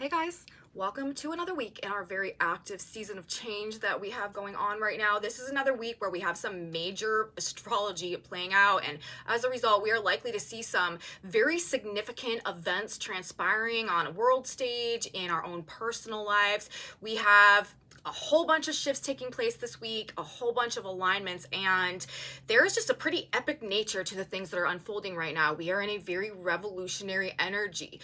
Hey guys, welcome to another week in our very active season of change that we have going on right now. This is another week where we have some major astrology playing out, and as a result, we are likely to see some very significant events transpiring on a world stage, in our own personal lives. We have a whole bunch of shifts taking place this week, a whole bunch of alignments, and there is just a pretty epic nature to the things that are unfolding right now. We are in a very revolutionary energy.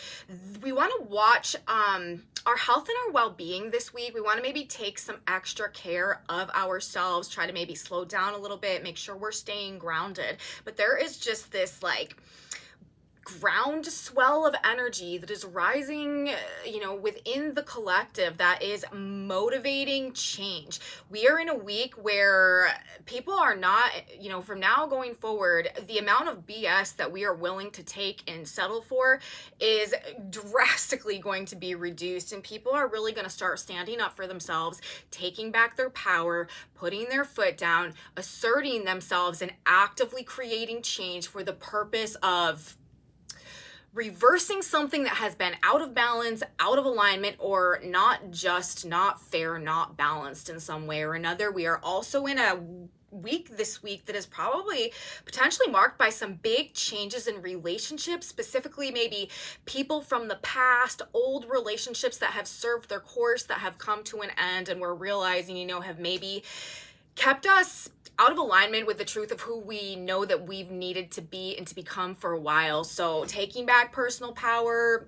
We want to watch our health and our well-being this week. We want to maybe take some extra care of ourselves, try to maybe slow down a little bit, make sure we're staying grounded. But there is just this groundswell of energy that is rising, within the collective that is motivating change. We are in a week where people are not, from now going forward, the amount of BS that we are willing to take and settle for is drastically going to be reduced, and people are really going to start standing up for themselves, taking back their power, putting their foot down, asserting themselves, and actively creating change for the purpose of reversing something that has been out of balance, out of alignment, or not fair, not balanced in some way or another. We are also in a week this week that is probably potentially marked by some big changes in relationships, specifically maybe people from the past, old relationships that have served their course, that have come to an end, and we're realizing, have maybe kept us out of alignment with the truth of who we know that we've needed to be and to become for a while. So taking back personal power,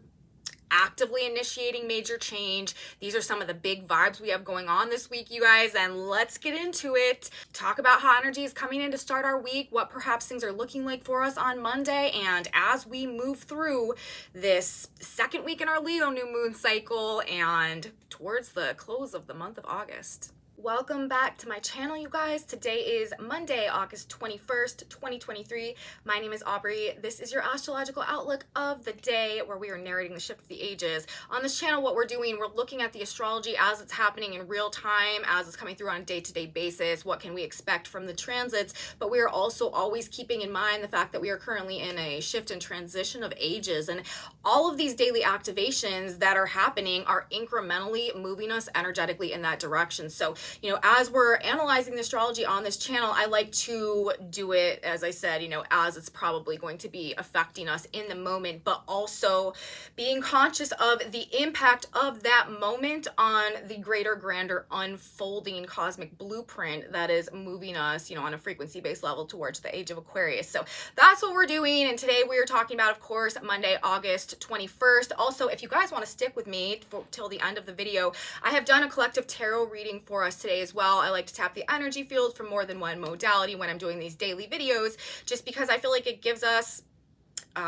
actively initiating major change. These are some of the big vibes we have going on this week, you guys, and let's get into it. Talk about how energy is coming in to start our week, what perhaps things are looking like for us on Monday, and as we move through this second week in our Leo new moon cycle and towards the close of the month of August. Welcome back to my channel, you guys. Today is Monday, August 21st, 2023. My name is Aubrey. This is your astrological outlook of the day, where we are narrating the shift of the ages. On this channel, what we're doing, we're looking at the astrology as it's happening in real time, as it's coming through on a day-to-day basis. What can we expect from the transits? But we are also always keeping in mind the fact that we are currently in a shift and transition of ages, and all of these daily activations that are happening are incrementally moving us energetically in that direction. So as we're analyzing the astrology on this channel, I like to do it, as I said, as it's probably going to be affecting us in the moment, but also being conscious of the impact of that moment on the greater, grander, unfolding cosmic blueprint that is moving us, on a frequency-based level towards the age of Aquarius. So that's what we're doing. And today we are talking about, of course, Monday, August 21st. Also, if you guys want to stick with me till the end of the video, I have done a collective tarot reading for us today as well. I like to tap the energy field for more than one modality when I'm doing these daily videos, just because I feel like it gives us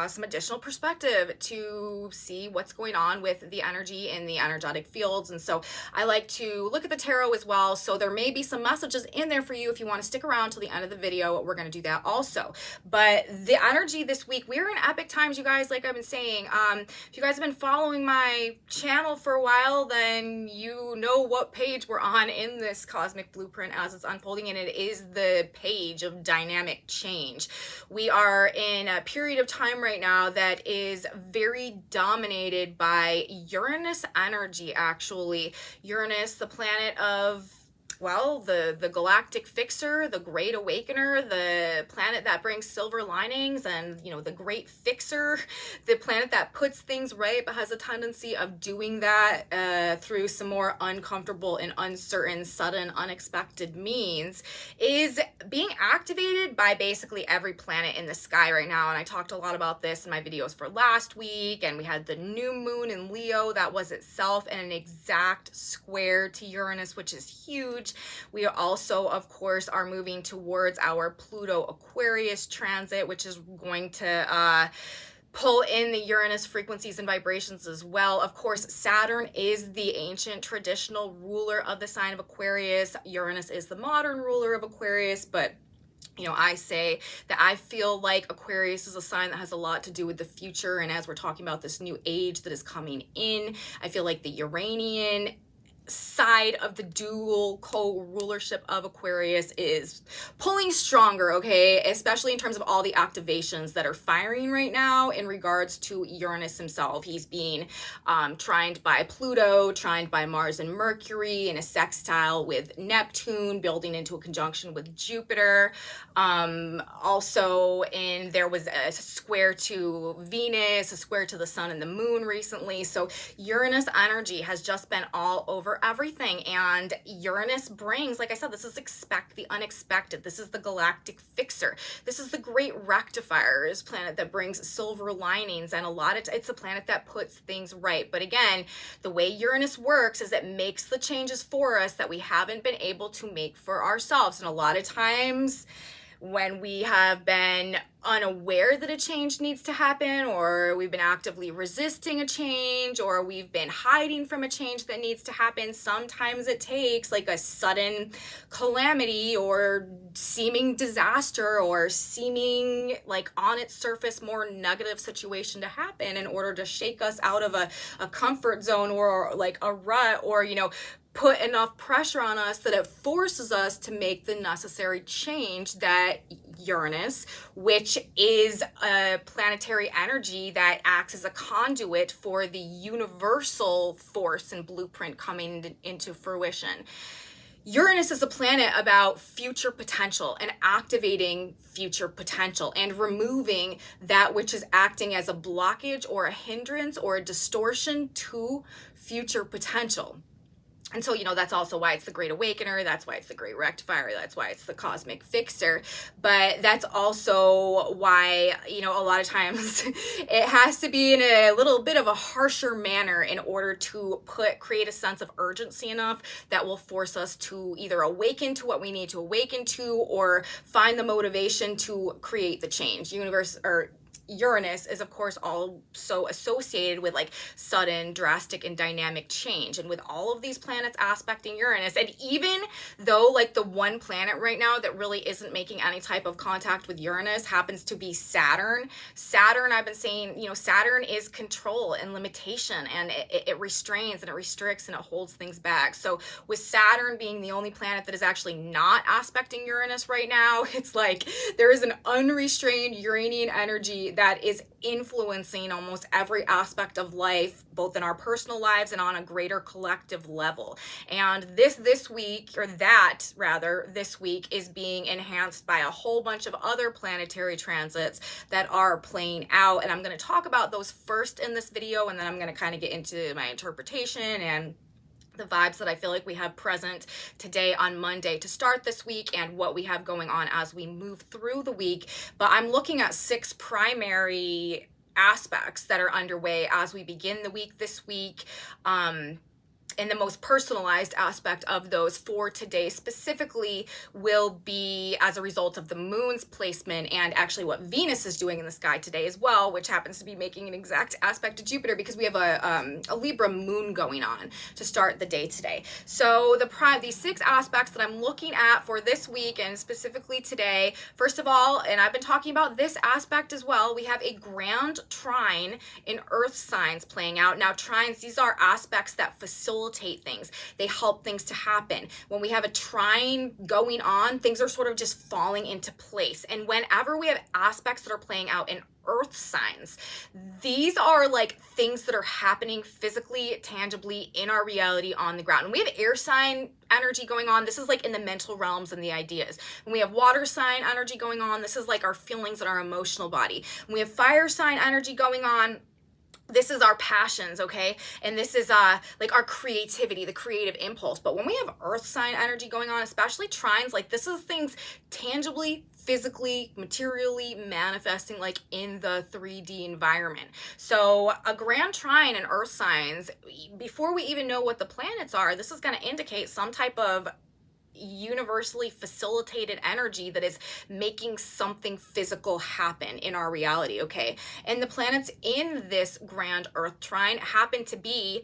some additional perspective to see what's going on with the energy in the energetic fields. And so I like to look at the tarot as well. So there may be some messages in there for you if you want to stick around till the end of the video. We're going to do that also. But the energy this week, we're in epic times, you guys, like I've been saying. If you guys have been following my channel for a while, then you know what page we're on in this cosmic blueprint as it's unfolding, and it is the page of dynamic change. We are in a period of time right now that is very dominated by Uranus energy, actually. Uranus, the planet of, the galactic fixer, the great awakener, the planet that brings silver linings, and the great fixer, the planet that puts things right but has a tendency of doing that through some more uncomfortable and uncertain, sudden, unexpected means, is being activated by basically every planet in the sky right now. And I talked a lot about this in my videos for last week, and we had the new moon in Leo that was itself in an exact square to Uranus, which is huge. We also, of course, are moving towards our Pluto Aquarius transit, which is going to pull in the Uranus frequencies and vibrations as well. Of course, Saturn is the ancient traditional ruler of the sign of Aquarius. Uranus is the modern ruler of Aquarius, but I say that I feel like Aquarius is a sign that has a lot to do with the future. And as we're talking about this new age that is coming in, I feel like the Uranian side of the dual co-rulership of Aquarius is pulling stronger, okay? Especially in terms of all the activations that are firing right now in regards to Uranus himself. He's being trined by Pluto, trined by Mars and Mercury, in a sextile with Neptune, building into a conjunction with Jupiter. Also, there was a square to Venus, a square to the Sun and the Moon recently. So Uranus energy has just been all over everything, and Uranus brings, like I said, this is expect the unexpected. This is the galactic fixer. This is the great rectifier. It's a planet that brings silver linings, and it's a planet that puts things right. But again, the way Uranus works is it makes the changes for us that we haven't been able to make for ourselves. And a lot of times when we have been unaware that a change needs to happen, or we've been actively resisting a change, or we've been hiding from a change that needs to happen, sometimes it takes like a sudden calamity or seeming disaster or seeming like on its surface more negative situation to happen in order to shake us out of a comfort zone or like a rut, or put enough pressure on us that it forces us to make the necessary change that Uranus, which is a planetary energy that acts as a conduit for the universal force and blueprint coming into fruition. Uranus is a planet about future potential and activating future potential and removing that which is acting as a blockage or a hindrance or a distortion to future potential. And so, that's also why it's the Great Awakener. That's why it's the Great Rectifier. That's why it's the Cosmic Fixer. But that's also why, a lot of times it has to be in a little bit of a harsher manner in order to create a sense of urgency enough that will force us to either awaken to what we need to awaken to, or find the motivation to create the change. Uranus is, of course, also associated with like sudden, drastic, and dynamic change. And with all of these planets aspecting Uranus, and even though like the one planet right now that really isn't making any type of contact with Uranus happens to be Saturn. Saturn, I've been saying, Saturn is control and limitation, and it restrains and it restricts and it holds things back. So with Saturn being the only planet that is actually not aspecting Uranus right now, it's like there is an unrestrained Uranian energy that is influencing almost every aspect of life, both in our personal lives and on a greater collective level. And this week is being enhanced by a whole bunch of other planetary transits that are playing out. And I'm going to talk about those first in this video, and then I'm going to kind of get into my interpretation and the vibes that I feel like we have present today on Monday to start this week, and what we have going on as we move through the week. But I'm looking at 6 primary aspects that are underway as we begin the week this week. And the most personalized aspect of those for today specifically will be as a result of the moon's placement, and actually what Venus is doing in the sky today as well, which happens to be making an exact aspect to Jupiter, because we have a Libra moon going on to start the day today. So these 6 aspects that I'm looking at for this week, and specifically today, first of all, and I've been talking about this aspect as well, we have a grand trine in earth signs playing out. Now trines, these are aspects that facilitate things. They help things to happen. When we have a trine going on, things are sort of just falling into place. And whenever we have aspects that are playing out in earth signs, these are like things that are happening physically, tangibly in our reality on the ground. And we have air sign energy going on. This is like in the mental realms and the ideas. When we have water sign energy going on, this is like our feelings and our emotional body. When we have fire sign energy going on, this is our passions, okay? And this is like our creativity, the creative impulse. But when we have earth sign energy going on, especially trines, like this is things tangibly, physically, materially manifesting like in the 3D environment. So a grand trine in earth signs, before we even know what the planets are, this is going to indicate some type of universally facilitated energy that is making something physical happen in our reality, okay? And the planets in this grand earth trine happen to be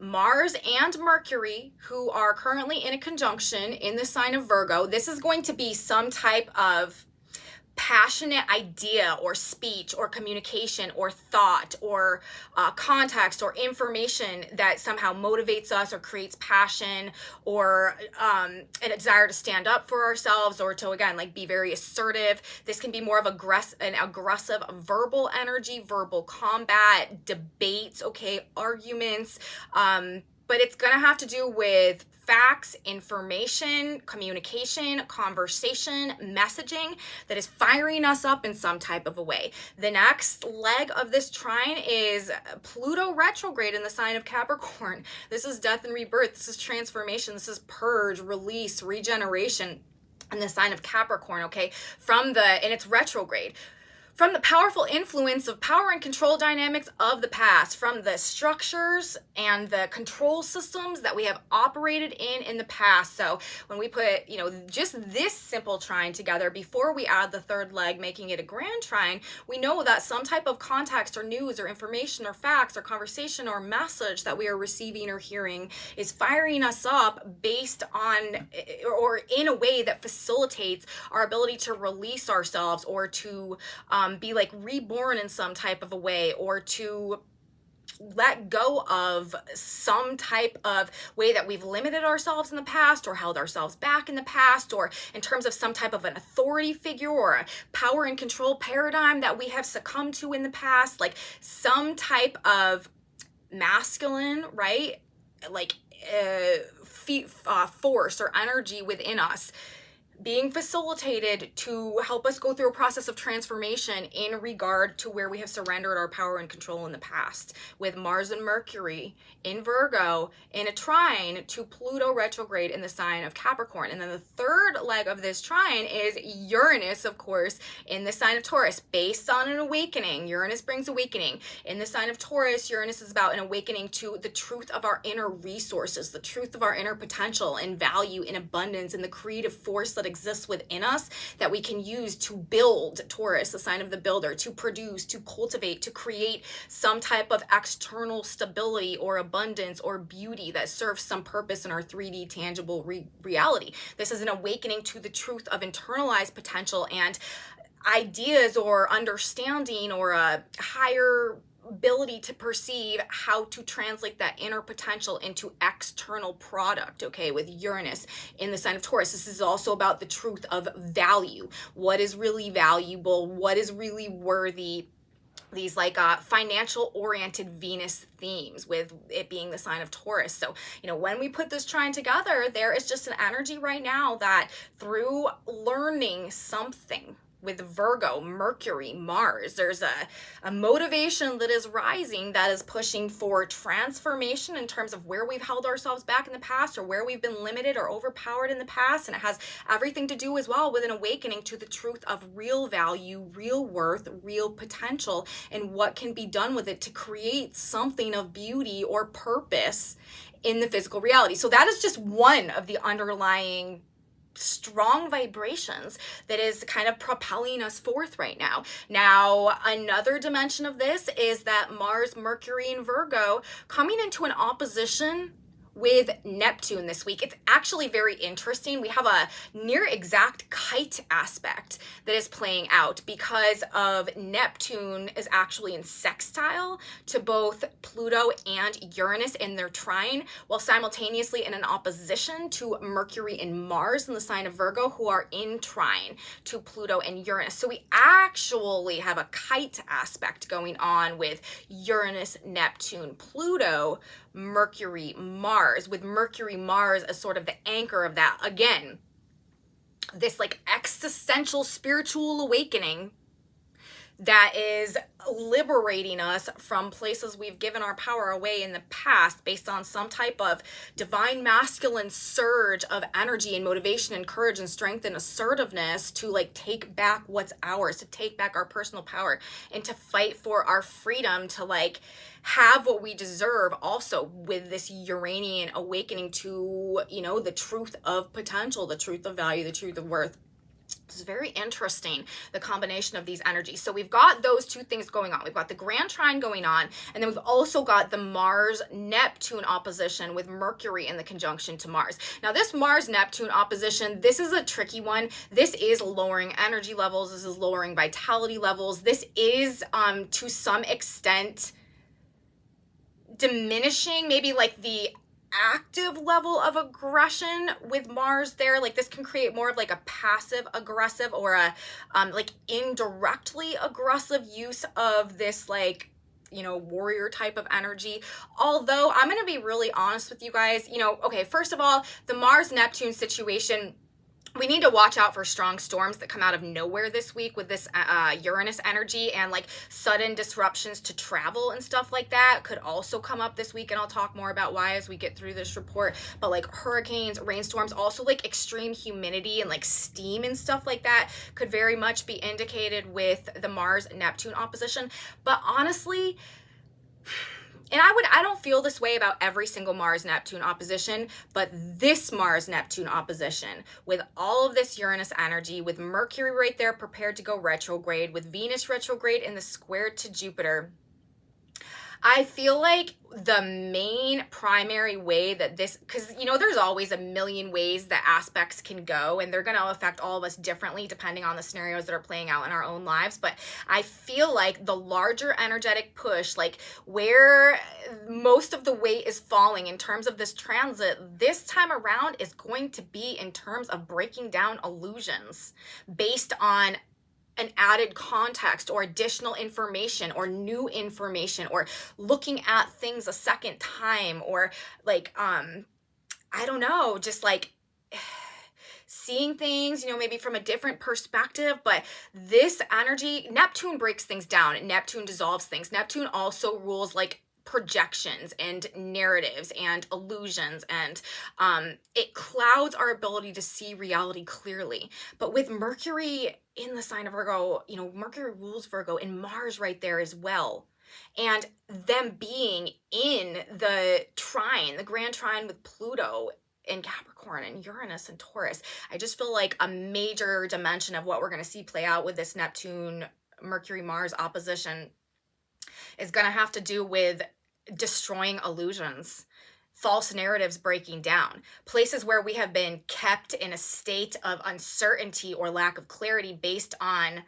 Mars and Mercury, who are currently in a conjunction in the sign of Virgo. This is going to be some type of passionate idea or speech or communication or thought or context or information that somehow motivates us or creates passion or a desire to stand up for ourselves or to, again, like be very assertive. This can be more of an aggressive verbal energy, verbal combat, debates, okay, arguments, but it's gonna have to do with facts, information, communication, conversation, messaging that is firing us up in some type of a way. The next leg of this trine is Pluto retrograde in the sign of Capricorn. This is death and rebirth. This is transformation. This is purge, release, regeneration in the sign of Capricorn, okay? And it's retrograde. From the powerful influence of power and control dynamics of the past, from the structures and the control systems that we have operated in the past. So when we put, just this simple trine together, before we add the third leg, making it a grand trine, we know that some type of context or news or information or facts or conversation or message that we are receiving or hearing is firing us up based on or in a way that facilitates our ability to release ourselves or to be like reborn in some type of a way, or to let go of some type of way that we've limited ourselves in the past or held ourselves back in the past, or in terms of some type of an authority figure or a power and control paradigm that we have succumbed to in the past, like some type of masculine, right? Like force or energy within us being facilitated to help us go through a process of transformation in regard to where we have surrendered our power and control in the past, with Mars and Mercury in Virgo in a trine to Pluto retrograde in the sign of Capricorn. And then the third leg of this trine is Uranus, of course, in the sign of Taurus, based on an awakening. Uranus brings awakening. In the sign of Taurus, Uranus is about an awakening to the truth of our inner resources, the truth of our inner potential and value and abundance and the creative force that exists within us that we can use to build. Taurus, the sign of the builder, to produce, to cultivate, to create some type of external stability or abundance or beauty that serves some purpose in our 3D tangible reality. This is an awakening to the truth of internalized potential and ideas or understanding or a higher ability to perceive how to translate that inner potential into external product, okay, with Uranus in the sign of Taurus. This is also about the truth of value. What is really valuable? What is really worthy? These like financial oriented Venus themes, with it being the sign of Taurus. So, when we put this trine together, there is just an energy right now that through learning something, with Virgo, Mercury, Mars, there's a motivation that is rising that is pushing for transformation in terms of where we've held ourselves back in the past or where we've been limited or overpowered in the past. And it has everything to do as well with an awakening to the truth of real value, real worth, real potential, and what can be done with it to create something of beauty or purpose in the physical reality. So that is just one of the underlying strong vibrations that is kind of propelling us forth right now. Now, another dimension of this is that Mars, Mercury, and Virgo coming into an opposition with Neptune this week. It's actually very interesting. We have a near exact kite aspect that is playing out because of Neptune is actually in sextile to both Pluto and Uranus in their trine, while simultaneously in an opposition to Mercury and Mars in the sign of Virgo, who are in trine to Pluto and Uranus. So we actually have a kite aspect going on with Uranus, Neptune, Pluto, Mercury, Mars, with Mercury, Mars as sort of the anchor of that. Again, this like existential spiritual awakening that is liberating us from places we've given our power away in the past based on some type of divine masculine surge of energy and motivation and courage and strength and assertiveness to like take back what's ours, to take back our personal power and to fight for our freedom to like have what we deserve, also with this Uranian awakening to, the truth of potential, the truth of value, the truth of worth. It's very interesting, the combination of these energies. So we've got those two things going on. We've got the grand trine going on, and then we've also got the Mars-Neptune opposition with Mercury in the conjunction to Mars. Now, this Mars-Neptune opposition, this is a tricky one. This is lowering energy levels. This is lowering vitality levels. This is, to some extent, diminishing maybe like the active level of aggression with Mars there. Like this can create more of like a passive aggressive or a like indirectly aggressive use of this like, you know, warrior type of energy. Although I'm going to be really honest with you guys, you know, okay, first of all, the Mars Neptune situation, we need to watch out for strong storms that come out of nowhere this week with this Uranus energy, and like sudden disruptions to travel and stuff like that could also come up this week, and I'll talk more about why as we get through this report. But like hurricanes, rainstorms, also like extreme humidity and like steam and stuff like that could very much be indicated with the Mars Neptune opposition. But honestly, and I don't feel this way about every single Mars-Neptune opposition, but this Mars-Neptune opposition, with all of this Uranus energy, with Mercury right there prepared to go retrograde, with Venus retrograde in the square to Jupiter, I feel like the main primary way that this, because, you know, there's always a million ways that aspects can go, and they're going to affect all of us differently depending on the scenarios that are playing out in our own lives. But I feel like the larger energetic push, like where most of the weight is falling in terms of this transit this time around, is going to be in terms of breaking down illusions based on an added context or additional information or new information, or looking at things a second time, or like I don't know, just like seeing things, you know, maybe from a different perspective. But this energy, Neptune breaks things down, Neptune dissolves things. Neptune also rules like projections and narratives and illusions, and it clouds our ability to see reality clearly. But with Mercury in the sign of Virgo, you know, Mercury rules Virgo, and Mars right there as well, and them being in the trine, the grand trine with Pluto in Capricorn and Uranus and Taurus, I just feel like a major dimension of what we're going to see play out with this Neptune Mercury Mars opposition is going to have to do with destroying illusions, false narratives breaking down, places where we have been kept in a state of uncertainty or lack of clarity based on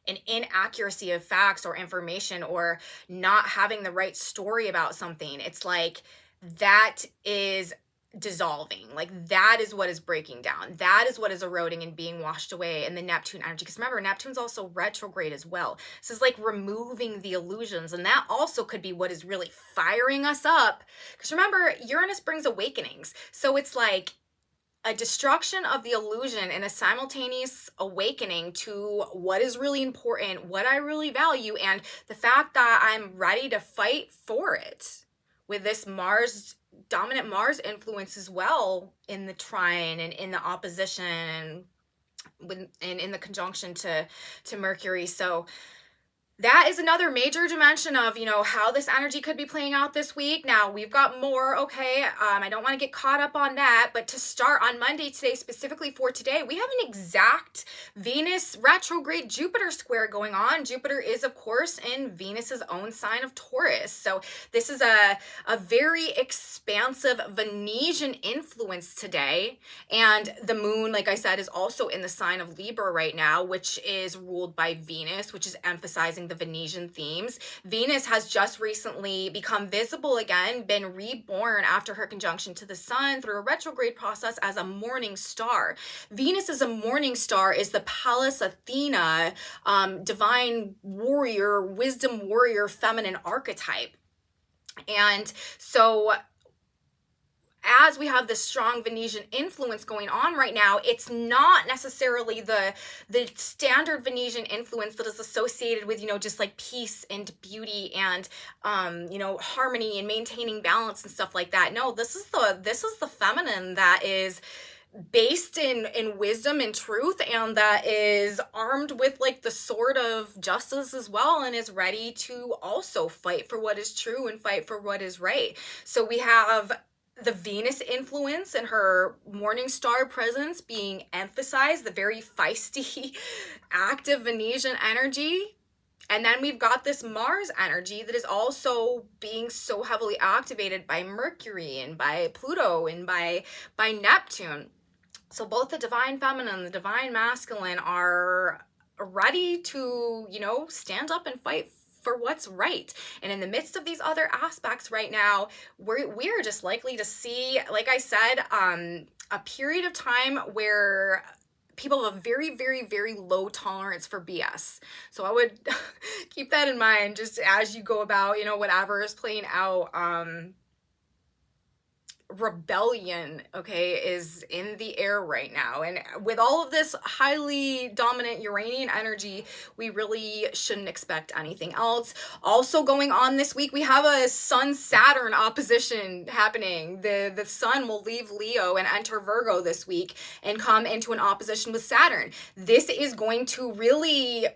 an inaccuracy of facts or information, or not having the right story about something. It's like that is dissolving. Like that is what is breaking down. That is what is eroding and being washed away in the Neptune energy. Because remember, Neptune's also retrograde as well. So it's like removing the illusions. And that also could be what is really firing us up. Because remember, Uranus brings awakenings. So it's like a destruction of the illusion and a simultaneous awakening to what is really important, what I really value, and the fact that I'm ready to fight for it with this Mars, dominant Mars influence as well in the trine and in the opposition, and in the conjunction to Mercury. So that is another major dimension of, you know, how this energy could be playing out this week. Now, we've got more, okay? I don't want to get caught up on that, but to start on Monday today, specifically for today, we have an exact Venus retrograde Jupiter square going on. Jupiter is, of course, in Venus's own sign of Taurus. So this is a very expansive Venusian influence today. And the moon, like I said, is also in the sign of Libra right now, which is ruled by Venus, which is emphasizing the Venusian themes. Venus has just recently become visible again, been reborn after her conjunction to the sun through a retrograde process as a morning star. Venus as a morning star is the Pallas Athena, divine warrior, wisdom warrior, feminine archetype. And so as we have this strong Venusian influence going on right now, it's not necessarily the standard Venusian influence that is associated with, you know, just like peace and beauty and, you know, harmony and maintaining balance and stuff like that. No, this is the feminine that is based in wisdom and truth, and that is armed with like the sword of justice as well, and is ready to also fight for what is true and fight for what is right. So we have the Venus influence and her morning star presence being emphasized, the very feisty, active Venusian energy. And then we've got this Mars energy that is also being so heavily activated by Mercury and by Pluto and by Neptune. So both the divine feminine and the divine masculine are ready to, stand up and fight for what's right. And in the midst of these other aspects right now, we're just likely to see, like I said, a period of time where people have a very, very, very low tolerance for BS. So I would keep that in mind just as you go about, whatever is playing out. Rebellion, okay, is in the air right now. And with all of this highly dominant Uranian energy, we really shouldn't expect anything else. Also going on this week, we have a Sun-Saturn opposition happening. The Sun will leave Leo and enter Virgo this week and come into an opposition with Saturn. This is going to really,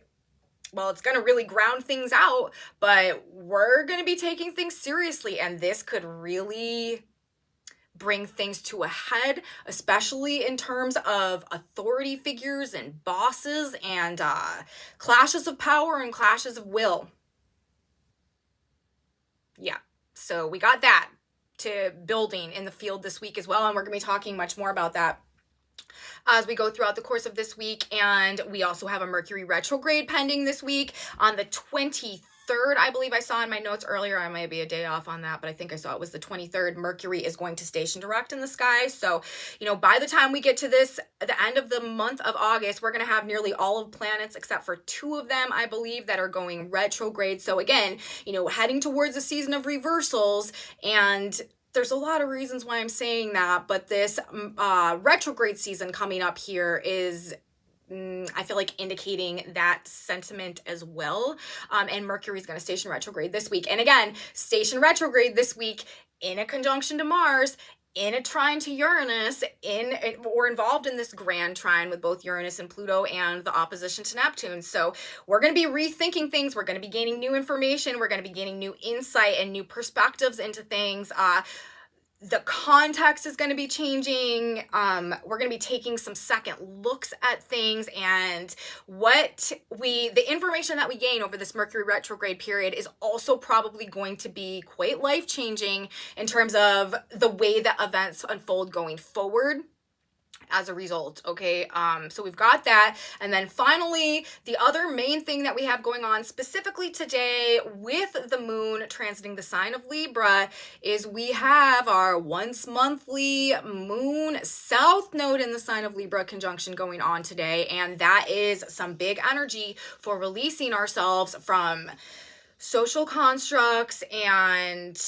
well, it's going to really ground things out, but we're going to be taking things seriously, and this could really bring things to a head, especially in terms of authority figures and bosses and clashes of power and clashes of will. Yeah, so we got that to building in the field this week as well, and we're going to be talking much more about that as we go throughout the course of this week. And we also have a Mercury retrograde pending this week on the 23rd. I believe I saw in my notes earlier. I might be a day off on that, but I think I saw it was the 23rd. Mercury is going to station direct in the sky. So, by the time we get to the end of the month of August, we're going to have nearly all of planets except for 2 of them, I believe, that are going retrograde. So again, heading towards a season of reversals, and there's a lot of reasons why I'm saying that, but this retrograde season coming up here is, I feel like, indicating that sentiment as well. And Mercury's going to station retrograde this week. And again, station retrograde this week in a conjunction to Mars, in a trine to Uranus, we're involved in this grand trine with both Uranus and Pluto and the opposition to Neptune. So we're going to be rethinking things. We're going to be gaining new information. We're going to be gaining new insight and new perspectives into things. The context is going to be changing. We're going to be taking some second looks at things, and the information that we gain over this Mercury retrograde period is also probably going to be quite life-changing in terms of the way that events unfold going forward as a result. Okay, so we've got that. And then finally, the other main thing that we have going on specifically today with the moon transiting the sign of Libra is we have our once monthly moon south node in the sign of Libra conjunction going on today. And that is some big energy for releasing ourselves from social constructs and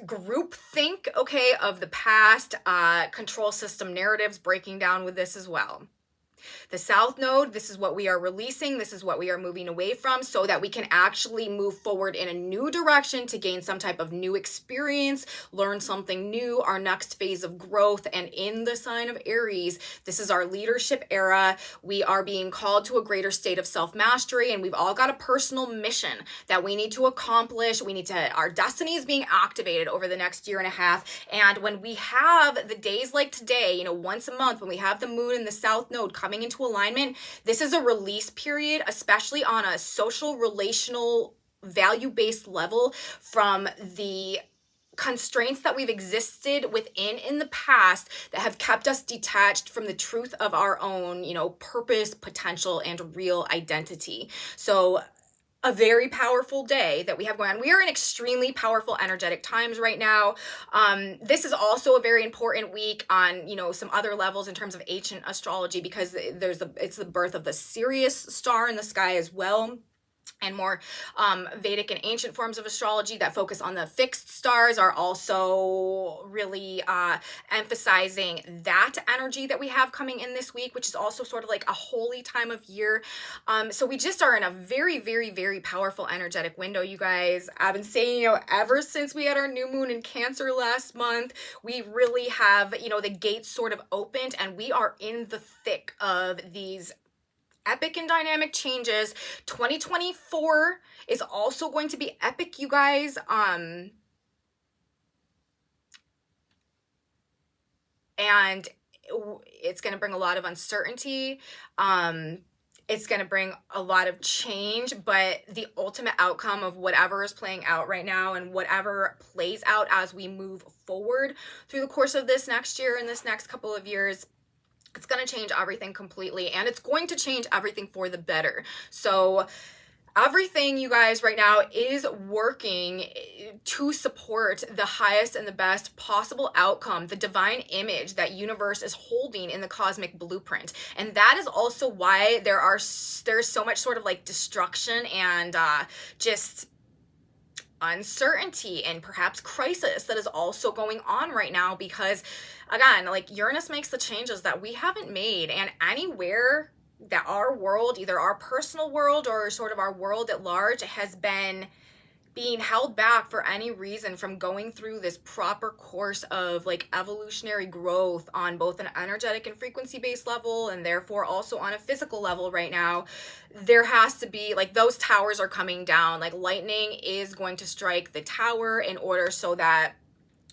groupthink, okay, of the past, control system narratives breaking down with this as well. The South Node, this is what we are releasing. This is what we are moving away from so that we can actually move forward in a new direction to gain some type of new experience, learn something new, our next phase of growth. And in the sign of Aries, this is our leadership era. We are being called to a greater state of self-mastery, and we've all got a personal mission that we need to accomplish. Our destiny is being activated over the next year and a half. And when we have the days like today, once a month, when we have the moon in the South Node coming into alignment, this is a release period, especially on a social, relational, value-based level from the constraints that we've existed within in the past that have kept us detached from the truth of our own, purpose, potential, and real identity. So a very powerful day that we have going on. We are in extremely powerful energetic times right now. This is also a very important week on, some other levels in terms of ancient astrology, because it's the birth of the Sirius star in the sky as well. And more Vedic and ancient forms of astrology that focus on the fixed stars are also really emphasizing that energy that we have coming in this week, which is also sort of like a holy time of year. So we just are in a very, very, very powerful energetic window, you guys. I've been saying, ever since we had our new moon in Cancer last month, we really have, the gates sort of opened, and we are in the thick of these epic and dynamic changes. 2024 is also going to be epic, you guys. And it's going to bring a lot of uncertainty. It's going to bring a lot of change, but the ultimate outcome of whatever is playing out right now and whatever plays out as we move forward through the course of this next year and this next couple of years, it's going to change everything completely, and it's going to change everything for the better. So everything, you guys, right now is working to support the highest and the best possible outcome, the divine image that universe is holding in the cosmic blueprint. And that is also why there's so much sort of like destruction and just uncertainty and perhaps crisis that is also going on right now, because again, like, Uranus makes the changes that we haven't made, and anywhere that our world, either our personal world or sort of our world at large, has been being held back for any reason from going through this proper course of like evolutionary growth on both an energetic and frequency based level, and therefore also on a physical level right now, there has to be, like, those towers are coming down. Like, lightning is going to strike the tower in order so that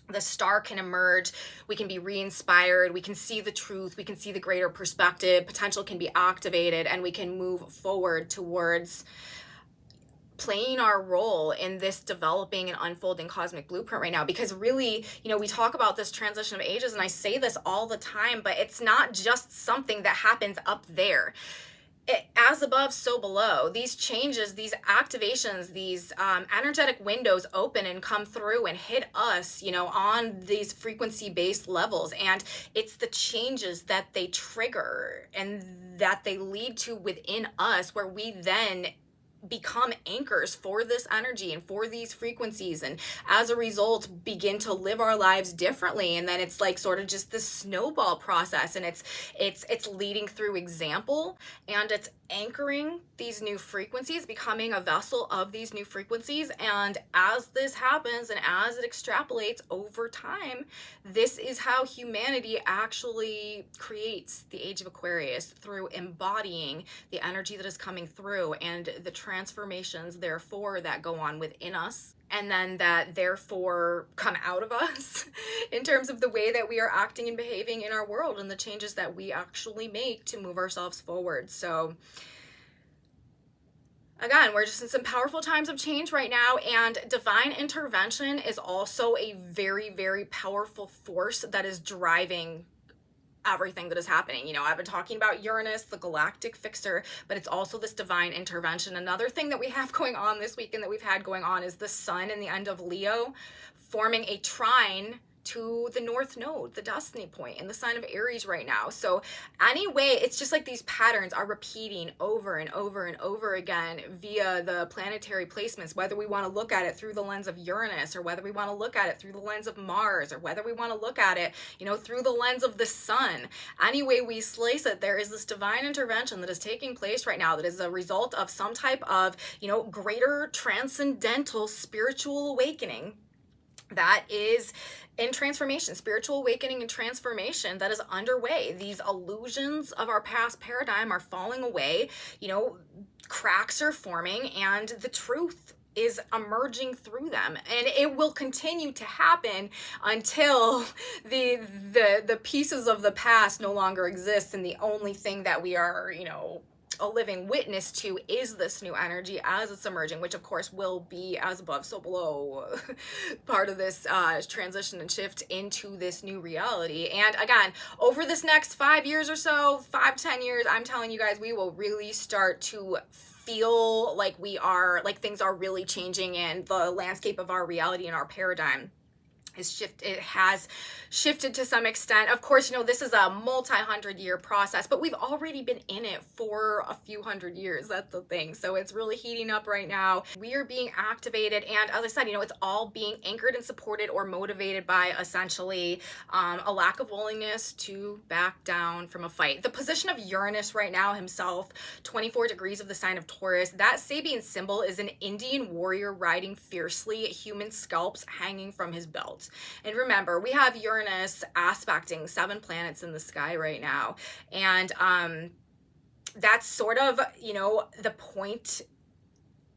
the star can emerge, we can be re-inspired, we can see the truth, we can see the greater perspective, potential can be activated, and we can move forward towards playing our role in this developing and unfolding cosmic blueprint right now. Because really, we talk about this transition of ages, and I say this all the time, but it's not just something that happens up there. As above, so below. These changes, these activations, these energetic windows open and come through and hit us, on these frequency-based levels. And it's the changes that they trigger and that they lead to within us, where we then become anchors for this energy and for these frequencies, and as a result begin to live our lives differently. And then it's like sort of just this snowball process, and it's leading through example, and it's anchoring these new frequencies, becoming a vessel of these new frequencies. And as this happens and as it extrapolates over time, this is how humanity actually creates the age of Aquarius, through embodying the energy that is coming through and the transformations therefore that go on within us, and then that therefore come out of us in terms of the way that we are acting and behaving in our world, and the changes that we actually make to move ourselves forward. So again, we're just in some powerful times of change right now, and divine intervention is also a very, very powerful force that is driving everything that is happening. I've been talking about Uranus, the galactic fixer, but it's also this divine intervention. Another thing that we have going on this week and that we've had going on is the sun in the end of Leo forming a trine to the North Node, the destiny point, in the sign of Aries right now. So anyway, it's just like these patterns are repeating over and over and over again via the planetary placements, whether we want to look at it through the lens of Uranus, or whether we want to look at it through the lens of Mars, or whether we want to look at it, through the lens of the sun. Any way we slice it, there is this divine intervention that is taking place right now that is a result of some type of, greater transcendental spiritual awakening that is in transformation, spiritual awakening and transformation that is underway. These illusions of our past paradigm are falling away, cracks are forming, and the truth is emerging through them. And it will continue to happen until the pieces of the past no longer exist, and the only thing that we are, a living witness to is this new energy as it's emerging, which of course will be as above, so below, part of this transition and shift into this new reality. And again, over this next 5 years or so, 5 to 10 years, I'm telling you guys, we will really start to feel like things are really changing, and the landscape of our reality and our paradigm it has shifted to some extent. Of course, this is a multi-100-year process, but we've already been in it for a few hundred years. That's the thing. So it's really heating up right now. We are being activated, and as I said, it's all being anchored and supported or motivated by essentially a lack of willingness to back down from a fight. The position of Uranus right now himself, 24 degrees of the sign of Taurus, that Sabian symbol is an Indian warrior riding fiercely, human scalps hanging from his belt. And remember, we have Uranus aspecting 7 planets in the sky right now. And that's sort of, the point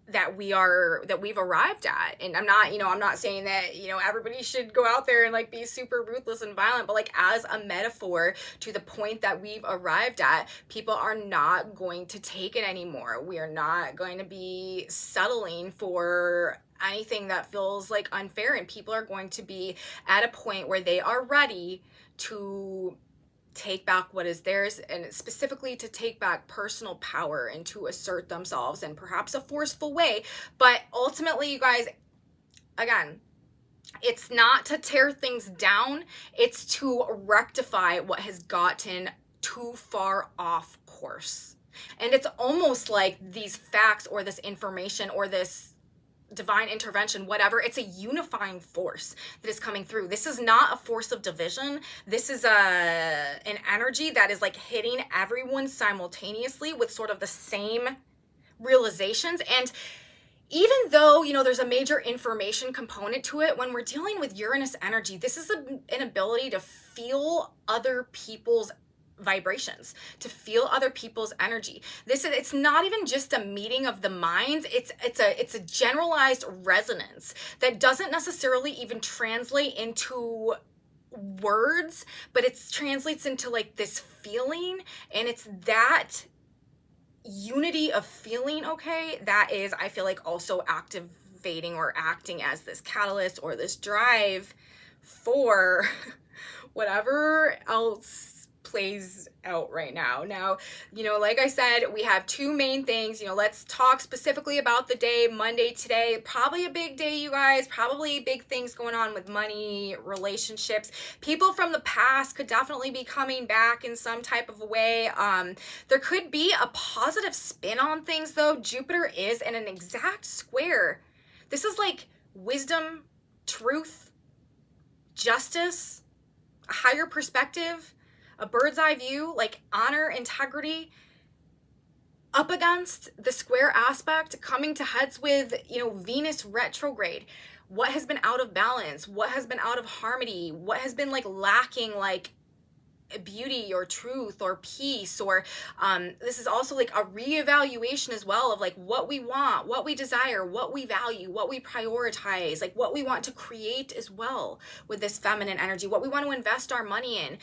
that we've arrived at. And I'm not saying that, everybody should go out there and like be super ruthless and violent, but like as a metaphor to the point that we've arrived at, people are not going to take it anymore. We are not going to be settling for anything that feels like unfair, and people are going to be at a point where they are ready to take back what is theirs, and specifically to take back personal power and to assert themselves in perhaps a forceful way. But ultimately, you guys, again, it's not to tear things down, it's to rectify what has gotten too far off course. And it's almost like these facts or this information or this divine intervention, whatever, it's a unifying force that is coming through. This is not a force of division. This is an energy that is like hitting everyone simultaneously with sort of the same realizations. And even though, there's a major information component to it, when we're dealing with Uranus energy, this is an ability to feel other people's vibrations, to feel other people's energy. It's not even just a meeting of the minds, it's a generalized resonance that doesn't necessarily even translate into words, but it translates into like this feeling, and it's that unity of feeling, okay, that is, I feel like, also activating or acting as this catalyst or this drive for whatever else plays out right now. Now, like I said, we have two main things. Let's talk specifically about the day, Monday today. Probably a big day, you guys. Probably big things going on with money, relationships. People from the past could definitely be coming back in some type of a way. There could be a positive spin on things, though. Jupiter is in an exact square. This is like wisdom, truth, justice, a higher perspective, a bird's eye view, like honor, integrity, up against the square aspect, coming to heads with, Venus retrograde. What has been out of balance? What has been out of harmony? What has been like lacking, like beauty or truth or peace? Or this is also like a reevaluation as well of like what we want, what we desire, what we value, what we prioritize, like what we want to create as well with this feminine energy, what we want to invest our money in,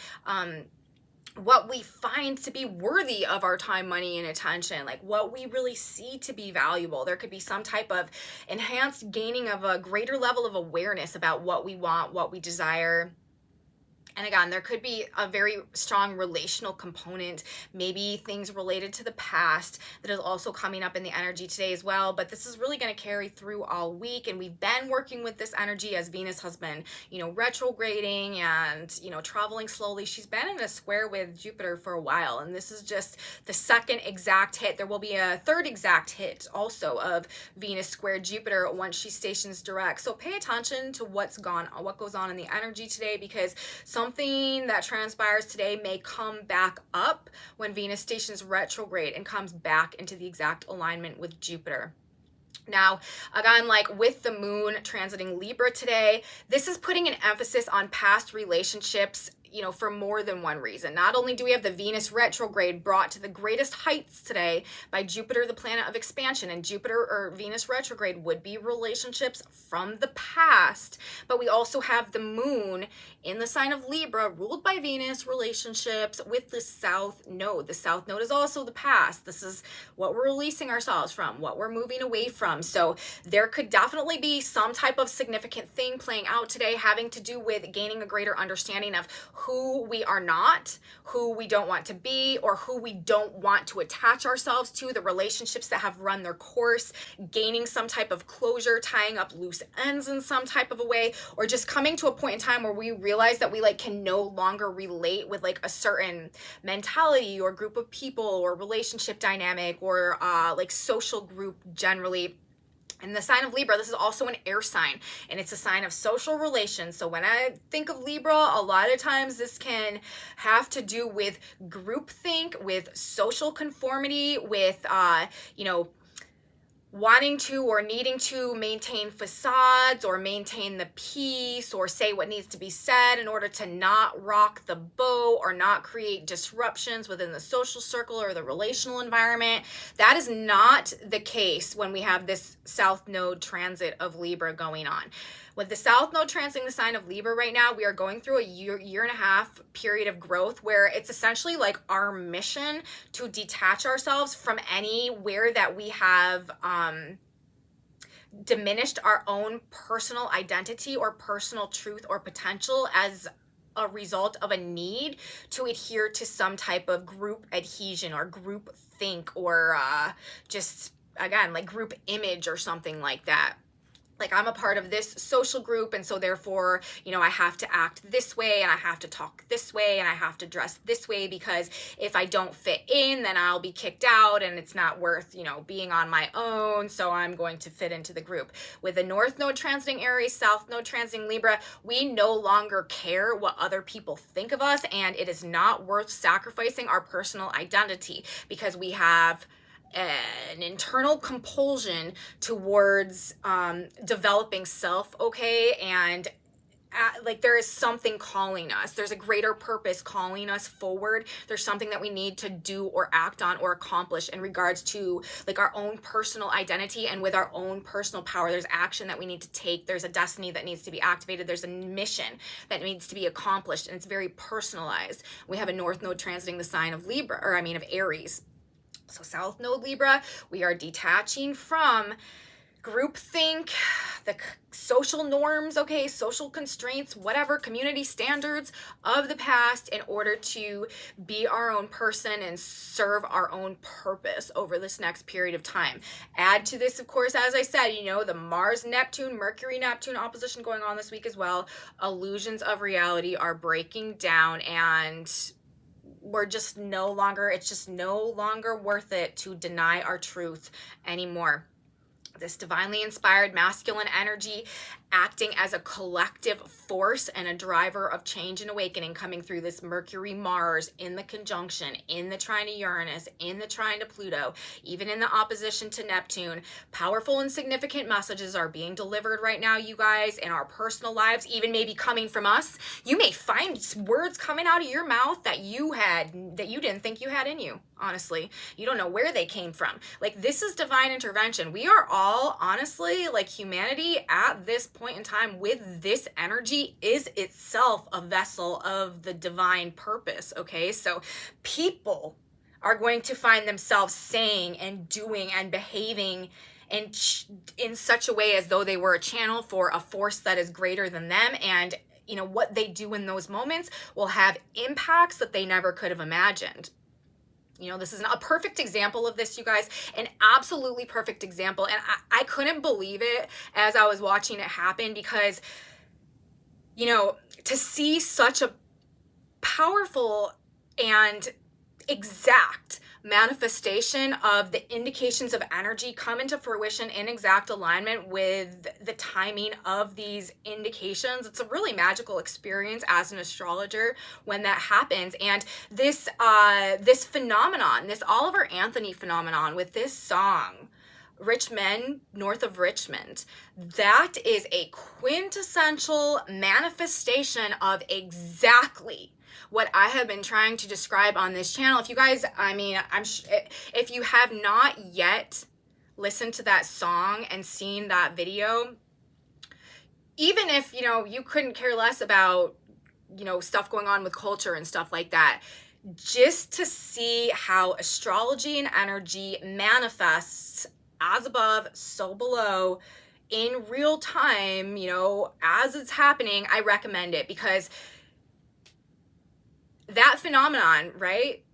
what we find to be worthy of our time, money, and attention, like what we really see to be valuable. There could be some type of enhanced gaining of a greater level of awareness about what we want, what we desire. And again, there could be a very strong relational component, maybe things related to the past that is also coming up in the energy today as well. But this is really going to carry through all week. And we've been working with this energy as Venus has been, retrograding and, traveling slowly. She's been in a square with Jupiter for a while. And this is just the second exact hit. There will be a third exact hit also of Venus square Jupiter once she stations direct. So pay attention to what goes on in the energy today, because something that transpires today may come back up when Venus stations retrograde and comes back into the exact alignment with Jupiter. Now, again, like with the moon transiting Libra today, this is putting an emphasis on past relationships, for more than one reason. Not only do we have the Venus retrograde brought to the greatest heights today by Jupiter, the planet of expansion, and Jupiter or Venus retrograde would be relationships from the past, but we also have the moon in the sign of Libra, ruled by Venus, relationships with the South Node. The South Node is also the past. This is what we're releasing ourselves from, what we're moving away from. So there could definitely be some type of significant thing playing out today having to do with gaining a greater understanding of who we are not, who we don't want to be, or who we don't want to attach ourselves to, the relationships that have run their course, gaining some type of closure, tying up loose ends in some type of a way, or just coming to a point in time where we realize that we can no longer relate with a certain mentality or group of people or relationship dynamic or social group generally. And the sign of Libra, this is also an air sign, and it's a sign of social relations. So when I think of Libra, a lot of times this can have to do with groupthink, with social conformity, with, wanting to or needing to maintain facades or maintain the peace or say what needs to be said in order to not rock the boat or not create disruptions within the social circle or the relational environment. That is not the case when we have this South Node transit of Libra going on. With the South Node transiting the sign of Libra right now, we are going through a year and a half period of growth where it's essentially like our mission to detach ourselves from anywhere that we have diminished our own personal identity or personal truth or potential as a result of a need to adhere to some type of group adhesion or group think or just, again, like group image or something like that. Like, I'm a part of this social group, and so therefore, you know, I have to act this way, and I have to talk this way, and I have to dress this way, because if I don't fit in, then I'll be kicked out, and it's not worth, you know, being on my own, so I'm going to fit into the group. With the North Node transiting Aries, South Node transiting Libra, we no longer care what other people think of us, and it is not worth sacrificing our personal identity, because we have an internal compulsion towards developing self, okay? And like, there is something calling us. There's a greater purpose calling us forward. There's something that we need to do or act on or accomplish in regards to like our own personal identity, and with our own personal power. There's action that we need to take. There's a destiny that needs to be activated. There's a mission that needs to be accomplished, and it's very personalized. We have a North Node transiting the sign of Libra, or I mean of Aries. So South Node Libra, we are detaching from groupthink, the social norms, okay, social constraints, whatever, community standards of the past, in order to be our own person and serve our own purpose over this next period of time. Add to this, of course, as I said, you know, the Mars-Neptune, Mercury-Neptune opposition going on this week as well. Illusions of reality are breaking down, and we're just no longer, it's just no longer worth it to deny our truth anymore. This divinely inspired masculine energy acting as a collective force and a driver of change and awakening, coming through this Mercury-Mars in the conjunction, in the trine to Uranus, in the trine to Pluto, even in the opposition to Neptune. Powerful and significant messages are being delivered right now, you guys, in our personal lives, even maybe coming from us. You may find words coming out of your mouth that you didn't think you had in you. Honestly, you don't know where they came from. Like, this is divine intervention. We are all, honestly, like, humanity at this point in time with this energy is itself a vessel of the divine purpose, okay? So people are going to find themselves saying and doing and behaving in such a way as though they were a channel for a force that is greater than them, and you know what they do in those moments will have impacts that they never could have imagined. You know, this is a perfect example of this, you guys, an absolutely perfect example. And I couldn't believe it as I was watching it happen, because, you know, to see such a powerful and exact manifestation of the indications of energy come into fruition in exact alignment with the timing of these indications. It's a really magical experience as an astrologer when that happens. And this phenomenon, this Oliver Anthony phenomenon with this song, Rich Men North of Richmond, that is a quintessential manifestation of exactly what I have been trying to describe on this channel. If you guys, if you have not yet listened to that song and seen that video, even if, you know, you couldn't care less about, you know, stuff going on with culture and stuff like that, just to see how astrology and energy manifests as above, so below, in real time, you know, as it's happening, I recommend it, because that phenomenon, right?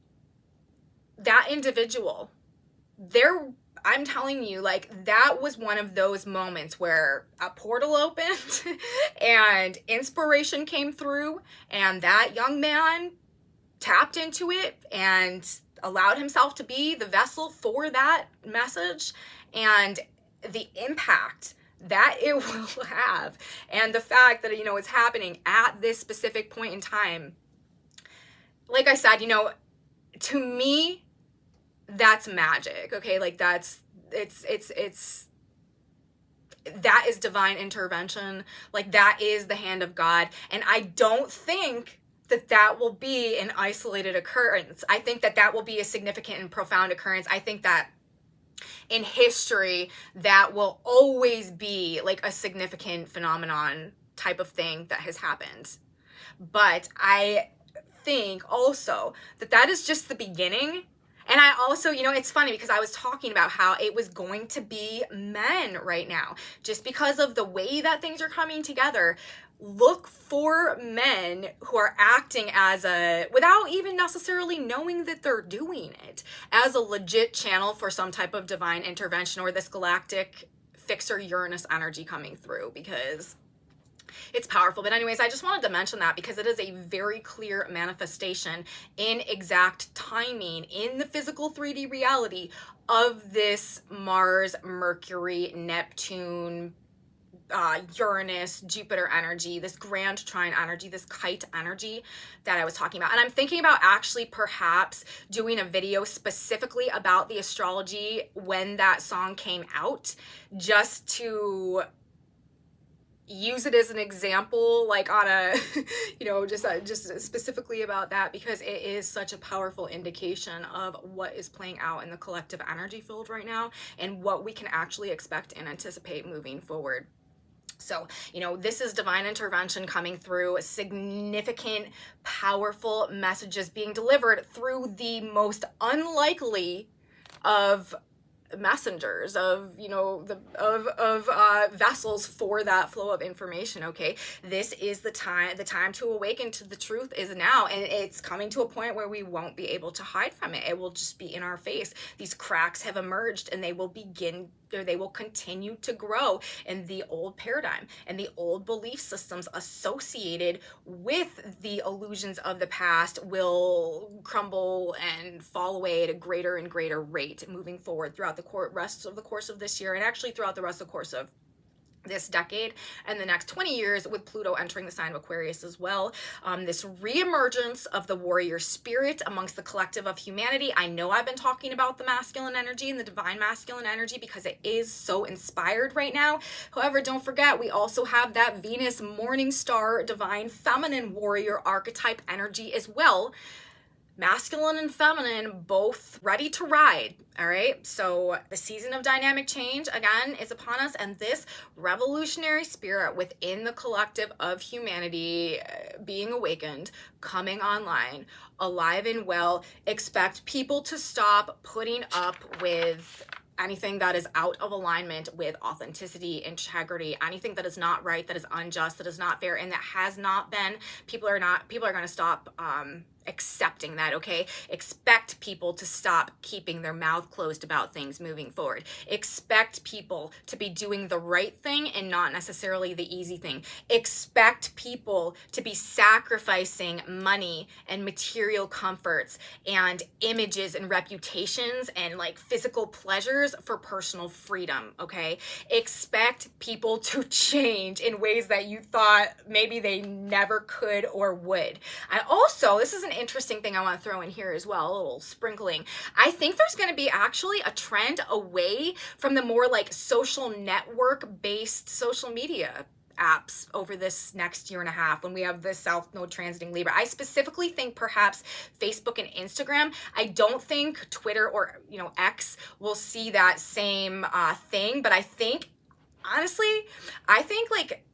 That individual, I'm telling you, like, that was one of those moments where a portal opened and inspiration came through, and that young man tapped into it and allowed himself to be the vessel for that message, and the impact that it will have, and the fact that, you know, it's happening at this specific point in time. Like I said, you know, to me, that's magic, okay? Like, that's it's that is divine intervention. Like, that is the hand of God. And I don't think that will be an isolated occurrence. I think that will be a significant and profound occurrence. I think that in history, that will always be like a significant phenomenon type of thing that has happened. But I think also that is just the beginning. And I also, it's funny because I was talking about how it was going to be men right now, just because of the way that things are coming together. Look for men who are acting without even necessarily knowing that they're doing it, as a legit channel for some type of divine intervention or this galactic fixer Uranus energy coming through, because it's powerful. But anyways, I just wanted to mention that because it is a very clear manifestation in exact timing in the physical 3D reality of this Mars, Mercury, Neptune, Uranus, Jupiter energy, this grand trine energy, this kite energy that I was talking about. And I'm thinking about actually perhaps doing a video specifically about the astrology when that song came out, just to use it as an example, like on a, just specifically about that, because it is such a powerful indication of what is playing out in the collective energy field right now and what we can actually expect and anticipate moving forward. So, this is divine intervention coming through, significant, powerful messages being delivered through the most unlikely of messengers, of vessels for that flow of information. Okay, this is the time to awaken to the truth is now, and it's coming to a point where we won't be able to hide from it. It will just be in our face. These cracks have emerged, and they will continue to grow in the old paradigm and the old belief systems associated with the illusions of the past will crumble and fall away at a greater and greater rate moving forward throughout the rest of the course of this year, and actually throughout the rest of the course of this decade and the next 20 years, with Pluto entering the sign of Aquarius as well. This reemergence of the warrior spirit amongst the collective of humanity. I know I've been talking about the masculine energy and the divine masculine energy because it is so inspired right now. However, don't forget, we also have that Venus morning star divine feminine warrior archetype energy as well. Masculine and feminine, both ready to ride, all right? So the season of dynamic change, again, is upon us, and this revolutionary spirit within the collective of humanity being awakened, coming online, alive and well. Expect people to stop putting up with anything that is out of alignment with authenticity, integrity, anything that is not right, that is unjust, that is not fair, and that has not been. People are going to stop accepting that, okay? Expect people to stop keeping their mouth closed about things moving forward. Expect people to be doing the right thing and not necessarily the easy thing. Expect people to be sacrificing money and material comforts and images and reputations and like physical pleasures for personal freedom, okay? Expect people to change in ways that you thought maybe they never could or would. This is an interesting thing I want to throw in here as well, a little sprinkling. I think there's going to be actually a trend away from the more like social network based social media apps over this next year and a half when we have the South Node transiting Libra. I specifically think perhaps Facebook and Instagram. I don't think Twitter or X will see that same thing, but I think honestly, like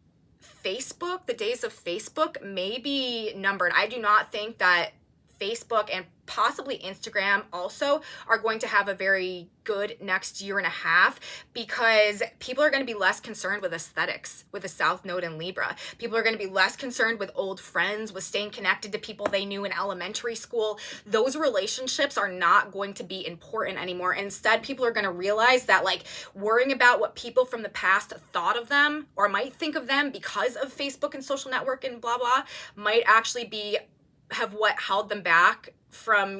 Facebook, the days of Facebook may be numbered. I do not think that Facebook and possibly Instagram also are going to have a very good next year and a half, because people are going to be less concerned with aesthetics with the South Node in Libra. People are going to be less concerned with old friends, with staying connected to people they knew in elementary school. Those relationships are not going to be important anymore. Instead, people are going to realize that like worrying about what people from the past thought of them or might think of them because of Facebook and social network and blah, blah, might actually have what held them back from,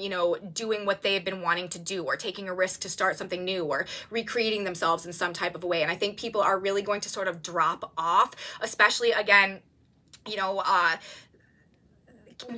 doing what they've been wanting to do, or taking a risk to start something new, or recreating themselves in some type of a way. And I think people are really going to sort of drop off, especially again,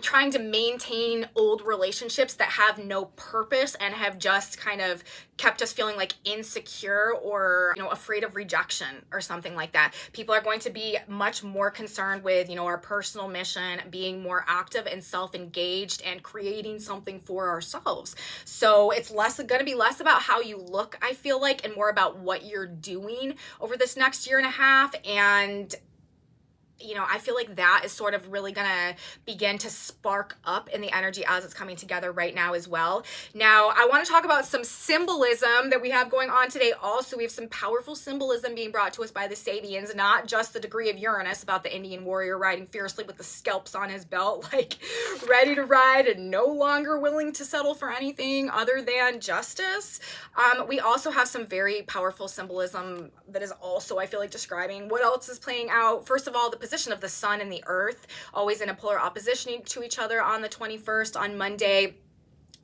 trying to maintain old relationships that have no purpose and have just kind of kept us feeling like insecure or, afraid of rejection or something like that. People are going to be much more concerned with, our personal mission, being more active and self-engaged and creating something for ourselves. So it's going to be less about how you look, I feel like, and more about what you're doing over this next year and a half. And I feel like that is sort of really going to begin to spark up in the energy as it's coming together right now as well. Now, I want to talk about some symbolism that we have going on today. Also, we have some powerful symbolism being brought to us by the Sabians, not just the degree of Uranus about the Indian warrior riding fiercely with the scalps on his belt, like ready to ride and no longer willing to settle for anything other than justice. We also have some very powerful symbolism that is also, I feel like, describing what else is playing out. First of all, the position of the sun and the earth, always in a polar opposition to each other on the 21st, on Monday.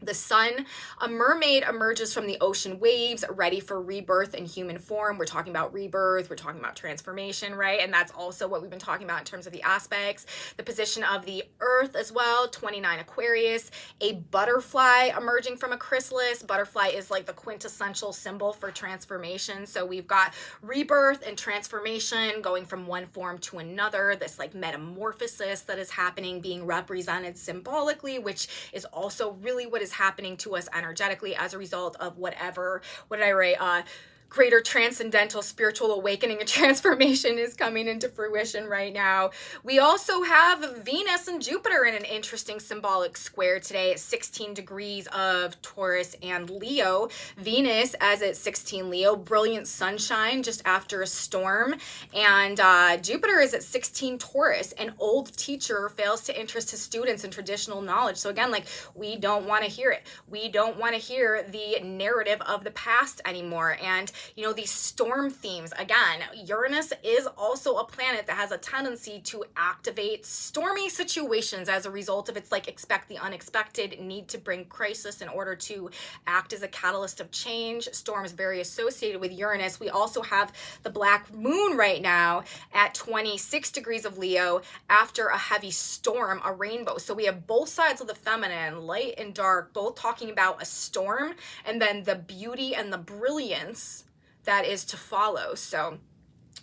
The sun, a mermaid emerges from the ocean waves, ready for rebirth in human form. We're talking about rebirth, we're talking about transformation, right? And that's also what we've been talking about in terms of the aspects. The position of the earth as well, 29 Aquarius, a butterfly emerging from a chrysalis. Butterfly is like the quintessential symbol for transformation. So we've got rebirth and transformation going from one form to another, this like metamorphosis that is happening, being represented symbolically, which is also really what is happening to us energetically as a result of whatever, what did I write? Greater transcendental spiritual awakening and transformation is coming into fruition right now. We also have Venus and Jupiter in an interesting symbolic square today at 16 degrees of Taurus and Leo. Venus as at 16 Leo, brilliant sunshine just after a storm. And Jupiter is at 16 Taurus. An old teacher fails to interest his students in traditional knowledge. So again, like, we don't want to hear it. We don't want to hear the narrative of the past anymore. And these storm themes, again, Uranus is also a planet that has a tendency to activate stormy situations as a result of its like expect the unexpected, need to bring crisis in order to act as a catalyst of change. Storm is very associated with Uranus. We also have the black moon right now at 26 degrees of Leo after a heavy storm, a rainbow. So we have both sides of the feminine, light and dark, both talking about a storm and then the beauty and the brilliance that is to follow. So,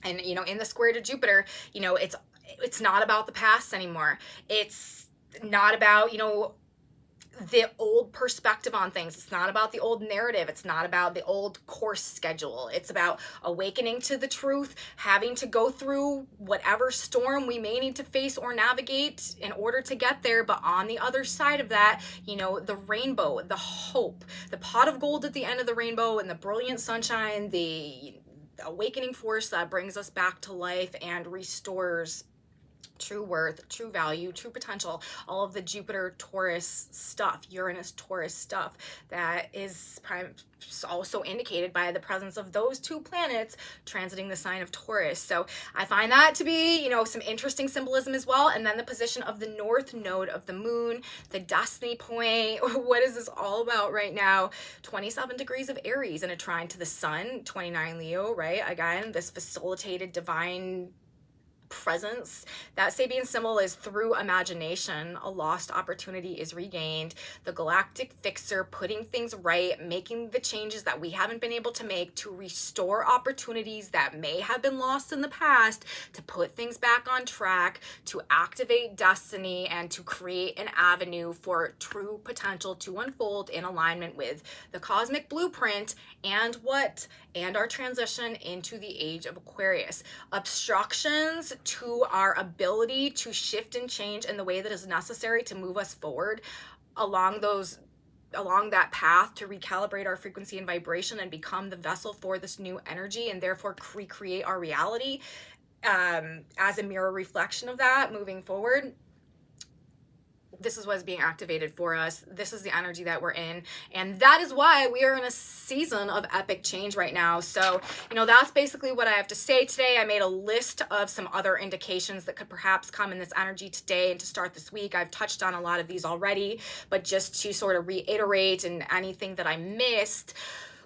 and in the square to Jupiter, it's not about the past anymore. It's not about, the old perspective on things. It's not about the old narrative. It's not about the old course schedule. It's about awakening to the truth, having to go through whatever storm we may need to face or navigate in order to get there. But on the other side of that, the rainbow, the hope, the pot of gold at the end of the rainbow and the brilliant sunshine, the awakening force that brings us back to life and restores true worth, true value, true potential, all of the Jupiter Taurus stuff, Uranus Taurus stuff that is also indicated by the presence of those two planets transiting the sign of Taurus. So I find that to be, some interesting symbolism as well. And then the position of the north node of the moon, the destiny point. What is this all about right now? 27 degrees of Aries in a trine to the sun, 29 Leo, right? Again, this facilitated divine presence. That Sabian symbol is through imagination. A lost opportunity is regained. The galactic fixer putting things right, making the changes that we haven't been able to make to restore opportunities that may have been lost in the past, to put things back on track, to activate destiny, and to create an avenue for true potential to unfold in alignment with the cosmic blueprint and our transition into the age of Aquarius. Obstructions to our ability to shift and change in the way that is necessary to move us forward along that path to recalibrate our frequency and vibration and become the vessel for this new energy and therefore recreate our reality as a mirror reflection of that moving forward. This is what's being activated for us. This is the energy that we're in. And that is why we are in a season of epic change right now. So, that's basically what I have to say today. I made a list of some other indications that could perhaps come in this energy today and to start this week. I've touched on a lot of these already, but just to sort of reiterate and anything that I missed.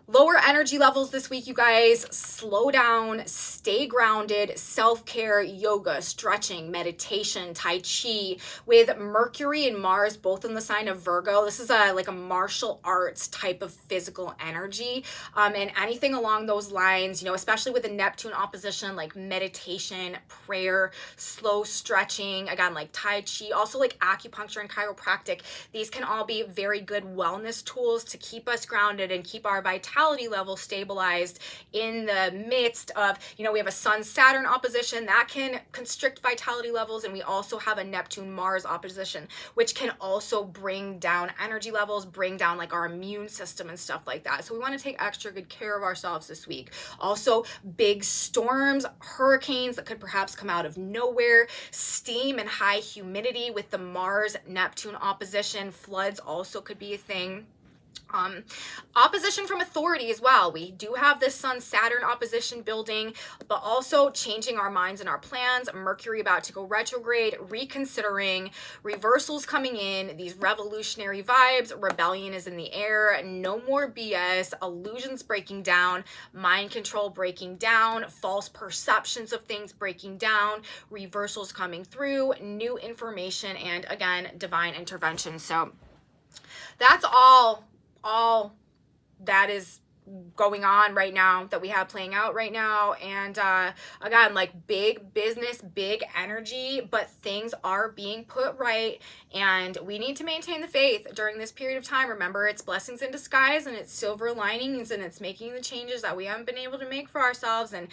Lower energy levels this week, you guys. Slow down, stay grounded, self-care, yoga, stretching, meditation, tai chi. With Mercury and Mars both in the sign of Virgo, this is like a martial arts type of physical energy. And anything along those lines, you know, especially with the Neptune opposition, like meditation, prayer, slow stretching, again, like tai chi, also like acupuncture and chiropractic. These can all be very good wellness tools to keep us grounded and keep our vitality level stabilized in the midst of, you know, we have a Sun-Saturn opposition that can constrict vitality levels, and we also have a Neptune-Mars opposition, which can also bring down energy levels, bring down like our immune system and stuff like that. So we want to take extra good care of ourselves this week. Also, big storms, hurricanes that could perhaps come out of nowhere, steam and high humidity with the Mars-Neptune opposition, floods also could be a thing. Opposition from authority as well. We do have this Sun-Saturn opposition building, but also changing our minds and our plans. Mercury about to go retrograde, reconsidering, reversals coming in, these revolutionary vibes, rebellion is in the air, no more BS, illusions breaking down, mind control breaking down, false perceptions of things breaking down, reversals coming through, new information, and again, divine intervention. So that's all that is going on right now, that we have playing out right now. And again, like big business, big energy, but things are being put right, and we need to maintain the faith during this period of time. Remember, it's blessings in disguise, and it's silver linings, and it's making the changes that we haven't been able to make for ourselves. And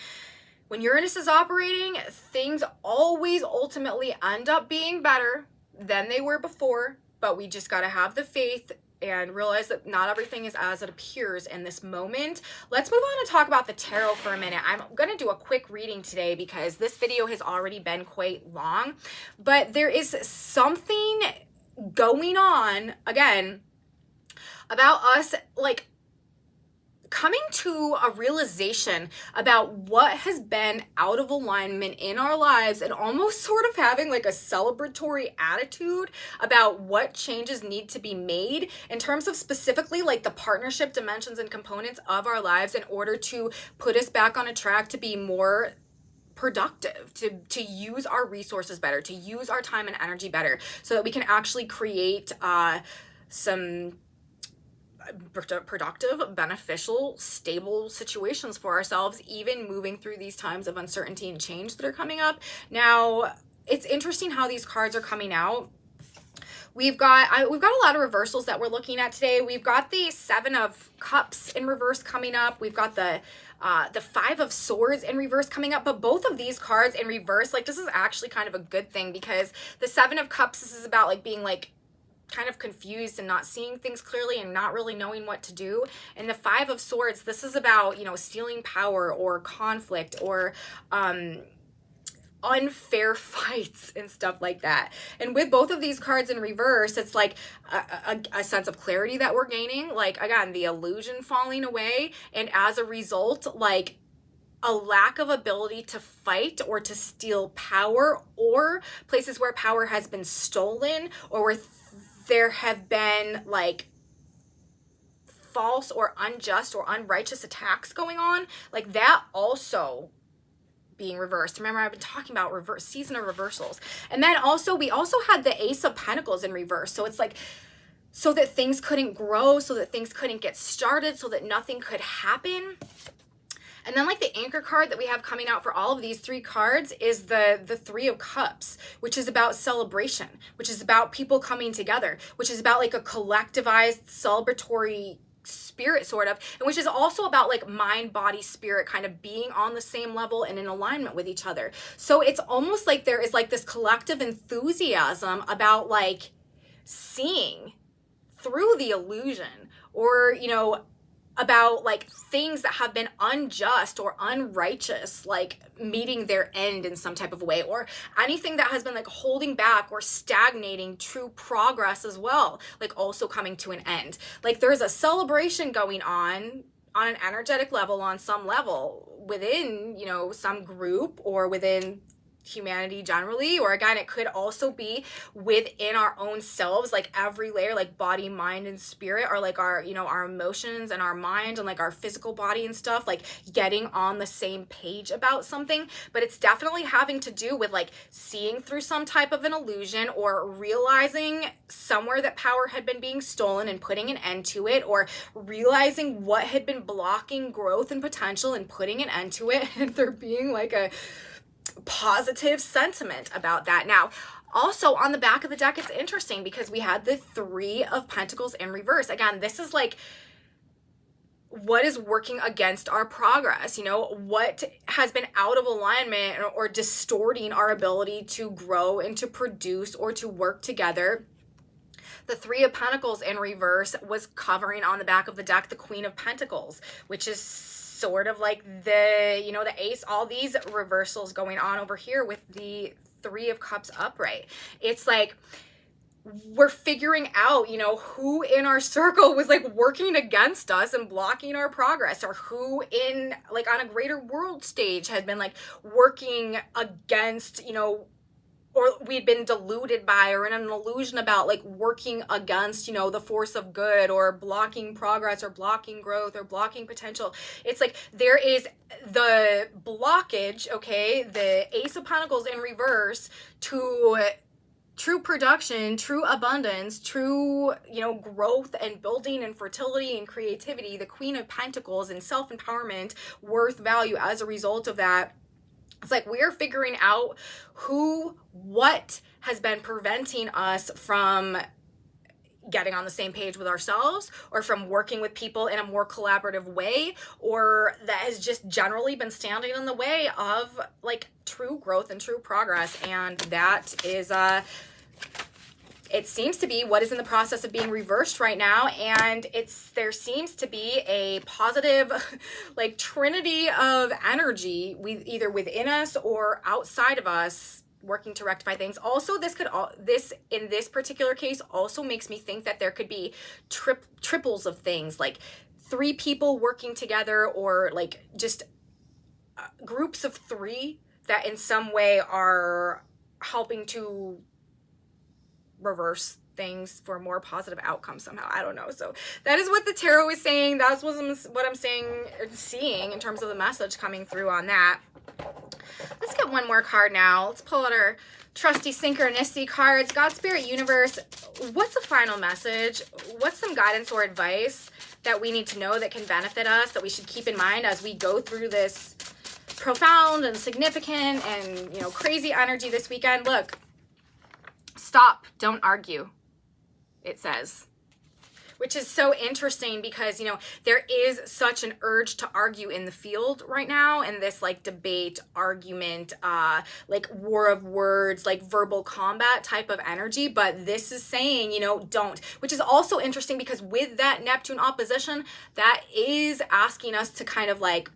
when Uranus is operating, things always ultimately end up being better than they were before, but we just got to have the faith and realize that not everything is as it appears in this moment. Let's move on and talk about the tarot for a minute. I'm going to do a quick reading today because this video has already been quite long, but there is something going on, again, about us, like, coming to a realization about what has been out of alignment in our lives, and almost sort of having like a celebratory attitude about what changes need to be made in terms of specifically like the partnership dimensions and components of our lives in order to put us back on a track to be more productive, to use our resources better, to use our time and energy better, so that we can actually create some productive, beneficial, stable situations for ourselves, even moving through these times of uncertainty and change that are coming up. Now, it's interesting how these cards are coming out. We've got a lot of reversals that we're looking at today. We've got the Seven of Cups in reverse coming up. We've got the Five of Swords in reverse coming up, but both of these cards in reverse, like, this is actually kind of a good thing, because the Seven of Cups, this is about like being like kind of confused and not seeing things clearly and not really knowing what to do. And the Five of Swords, this is about, you know, stealing power or conflict or unfair fights and stuff like that. And with both of these cards in reverse, it's like a sense of clarity that we're gaining, like, again, the illusion falling away, and as a result, like, a lack of ability to fight or to steal power, or places where power has been stolen, or where there have been like false or unjust or unrighteous attacks going on, like that also being reversed. Remember, I've been talking about reverse season of reversals. And then also, we also had the Ace of Pentacles in reverse. So it's like, so that things couldn't grow, so that things couldn't get started, so that nothing could happen. And then like the anchor card that we have coming out for all of these three cards is the Three of Cups, which is about celebration, which is about people coming together, which is about like a collectivized celebratory spirit sort of, and which is also about like mind, body, spirit kind of being on the same level and in alignment with each other. So it's almost like there is like this collective enthusiasm about like seeing through the illusion, or, you know, about like things that have been unjust or unrighteous, like meeting their end in some type of way, or anything that has been like holding back or stagnating true progress as well, like also coming to an end. Like there's a celebration going on an energetic level, on some level within, you know, some group or within humanity generally, or again, it could also be within our own selves, like every layer, like body, mind, and spirit, or like our, you know, our emotions and our mind and like our physical body and stuff, like getting on the same page about something. But it's definitely having to do with like seeing through some type of an illusion, or realizing somewhere that power had been being stolen and putting an end to it, or realizing what had been blocking growth and potential and putting an end to it, and there being like a positive sentiment about that. Now, also on the back of the deck, it's interesting because we had the Three of Pentacles in reverse. Again, this is like what is working against our progress, you know, what has been out of alignment or distorting our ability to grow and to produce or to work together. The Three of Pentacles in reverse was covering on the back of the deck the Queen of Pentacles, which is sort of like the, you know, the Ace, all these reversals going on over here with the Three of Cups upright. It's like we're figuring out, you know, who in our circle was like working against us and blocking our progress, or who in like on a greater world stage had been like working against, you know, or we'd been deluded by or in an illusion about like working against, you know, the force of good, or blocking progress or blocking growth or blocking potential. It's like there is the blockage, okay, the Ace of Pentacles in reverse to true production, true abundance, true, you know, growth and building and fertility and creativity, the Queen of Pentacles and self-empowerment, worth, value as a result of that. It's like we're figuring out what has been preventing us from getting on the same page with ourselves, or from working with people in a more collaborative way, or that has just generally been standing in the way of like true growth and true progress. And that is it seems to be what is in the process of being reversed right now. And there seems to be a positive like trinity of energy either within us or outside of us working to rectify things. Also, this in this particular case also makes me think that there could be triples of things, like 3 people working together, or like just groups of 3 that in some way are helping to reverse things for a more positive outcome somehow. I don't know. So that is what the tarot is saying. That's what I'm saying, seeing in terms of the message coming through on that. Let's get one more card now. Let's pull out our trusty synchronicity cards. God, Spirit, Universe, what's a final message? What's some guidance or advice that we need to know that can benefit us, that we should keep in mind as we go through this profound and significant and, you know, crazy energy this weekend? Look, stop, don't argue, it says. Which is so interesting because, you know, there is such an urge to argue in the field right now, and this like debate, argument, like war of words, like verbal combat type of energy. But this is saying, you know, don't, which is also interesting because with that Neptune opposition, that is asking us to kind of like,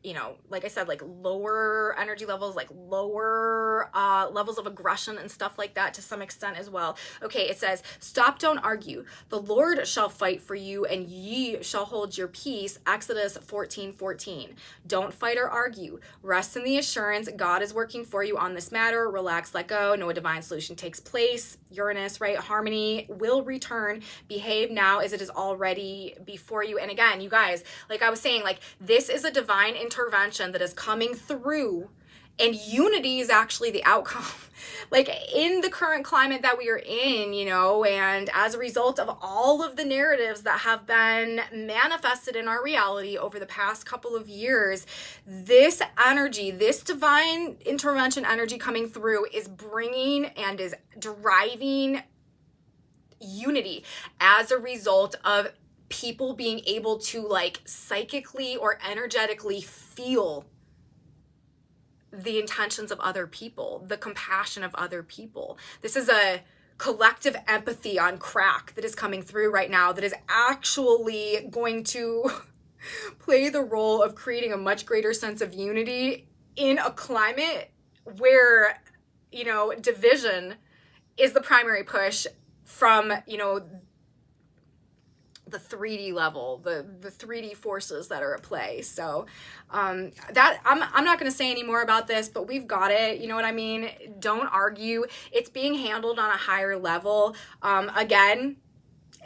you know, like I said, like lower energy levels, like lower levels of aggression and stuff like that to some extent as well. Okay, it says, stop, don't argue. The Lord shall fight for you, and ye shall hold your peace. Exodus 14:14. Don't fight or argue. Rest in the assurance God is working for you on this matter. Relax, let go. No divine solution takes place. Uranus, right? Harmony will return. Behave now as it is already before you. And again, you guys, like I was saying, like this is a divine intervention that is coming through, and unity is actually the outcome. Like in the current climate that we are in, you know, and as a result of all of the narratives that have been manifested in our reality over the past couple of years, this energy, this divine intervention energy coming through is bringing and is driving unity as a result of people being able to like psychically or energetically feel the intentions of other people, the compassion of other people. This is a collective empathy on crack that is coming through right now that is actually going to play the role of creating a much greater sense of unity in a climate where, you know, division is the primary push from, you know, the 3D level, the 3D forces that are at play. So that I'm not going to say any more about this, but we've got it. You know what I mean? Don't argue. It's being handled on a higher level. Again,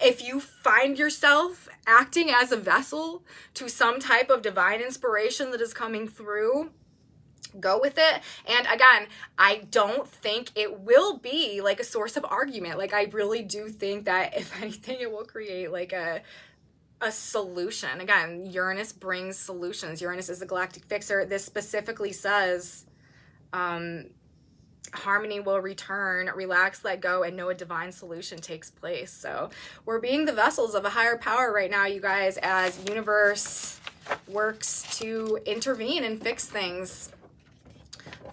if you find yourself acting as a vessel to some type of divine inspiration that is coming through, go with it. And again, I don't think it will be like a source of argument. Like, I really do think that if anything, it will create like a solution. Again, Uranus brings solutions. Uranus is the galactic fixer. This specifically says harmony will return, relax, let go, and know a divine solution takes place. So we're being the vessels of a higher power right now, you guys, as universe works to intervene and fix things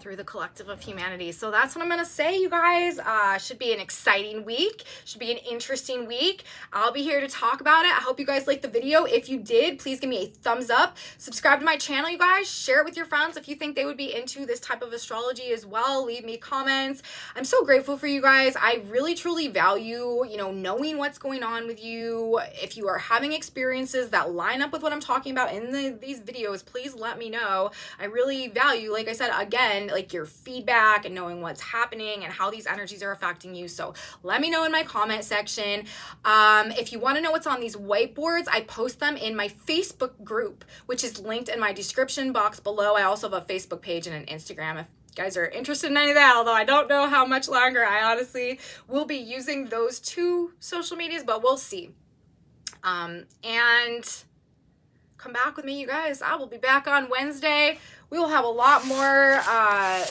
through the collective of humanity. So that's what I'm gonna say, you guys. Should be an exciting week, should be an interesting week. I'll be here to talk about it. I hope you guys liked the video. If you did, please give me a thumbs up, subscribe to my channel, you guys, share it with your friends if you think they would be into this type of astrology as well. Leave me comments. I'm so grateful for you guys. I really truly value, you know, knowing what's going on with you. If you are having experiences that line up with what I'm talking about in these videos, please let me know. I really value, like I said, again, like your feedback and knowing what's happening and how these energies are affecting you. So let me know in my comment section. If you want to know what's on these whiteboards, I post them in my Facebook group, which is linked in my description box below. I also have a Facebook page and an Instagram if you guys are interested in any of that, although I don't know how much longer I honestly will be using those two social medias, but we'll see. And come back with me, you guys. I will be back on Wednesday. We will have a lot more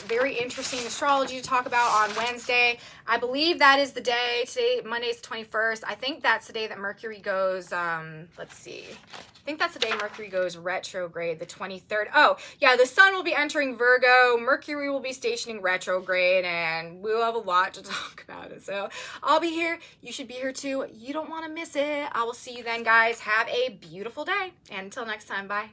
very interesting astrology to talk about on Wednesday. I believe that is the day. Today, Monday's the 21st. I think that's the day that Mercury goes, let's see. I think that's the day Mercury goes retrograde, the 23rd. Oh, yeah, the sun will be entering Virgo. Mercury will be stationing retrograde, and we'll have a lot to talk about it. So I'll be here. You should be here too. You don't want to miss it. I will see you then, guys. Have a beautiful day. And until next time, bye.